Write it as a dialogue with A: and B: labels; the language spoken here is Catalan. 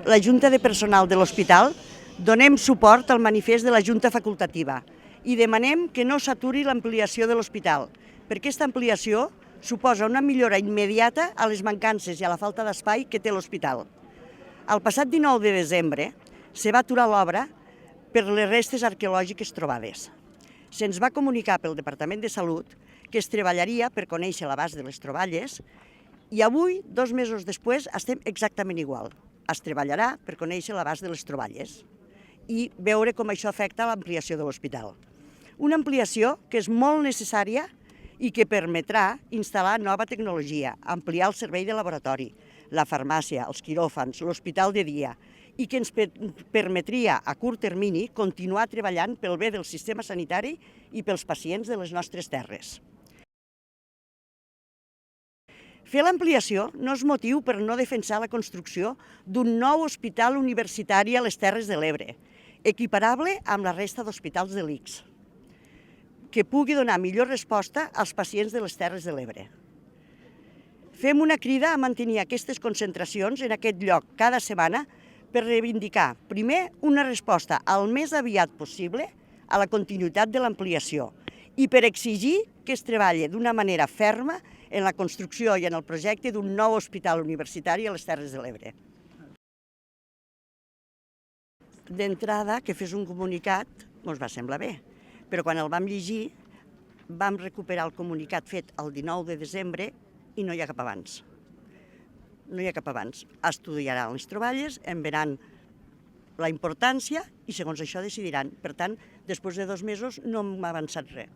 A: La Junta de Personal de l'Hospital donem suport al manifest de la Junta Facultativa i demanem que no s'aturi l'ampliació de l'hospital, perquè aquesta ampliació suposa una millora immediata a les mancances i a la falta d'espai que té l'hospital. El passat 19 de desembre se va aturar l'obra per les restes arqueològiques trobades. Se'ns va comunicar pel Departament de Salut que es treballaria per conèixer l'abast de les troballes i avui, 2 mesos després, estem exactament igual. Es treballarà per conèixer l'abast de les troballes i veure com això afecta l'ampliació de l'hospital. Una ampliació que és molt necessària i que permetrà instal·lar nova tecnologia, ampliar el servei de laboratori, la farmàcia, els quiròfans, l'hospital de dia, i que ens permetria a curt termini continuar treballant pel bé del sistema sanitari i pels pacients de les nostres terres. Fer l'ampliació no és motiu per no defensar la construcció d'un nou hospital universitari a les Terres de l'Ebre, equiparable amb la resta d'hospitals de l'ICS, que pugui donar millor resposta als pacients de les Terres de l'Ebre. Fem una crida a mantenir aquestes concentracions en aquest lloc cada setmana per reivindicar, primer, una resposta al més aviat possible a la continuïtat de l'ampliació i per exigir que es treballi d'una manera ferma en la construcció i en el projecte d'un nou hospital universitari a les Terres de l'Ebre. D'entrada, que fes un comunicat ens va semblar bé, però quan el vam llegir vam recuperar el comunicat fet el 19 de desembre i no hi ha cap abans. No hi ha cap abans. Estudiaran les troballes, en veuran la importància i segons això decidiran. Per tant, després de 2 mesos no hem avançat res.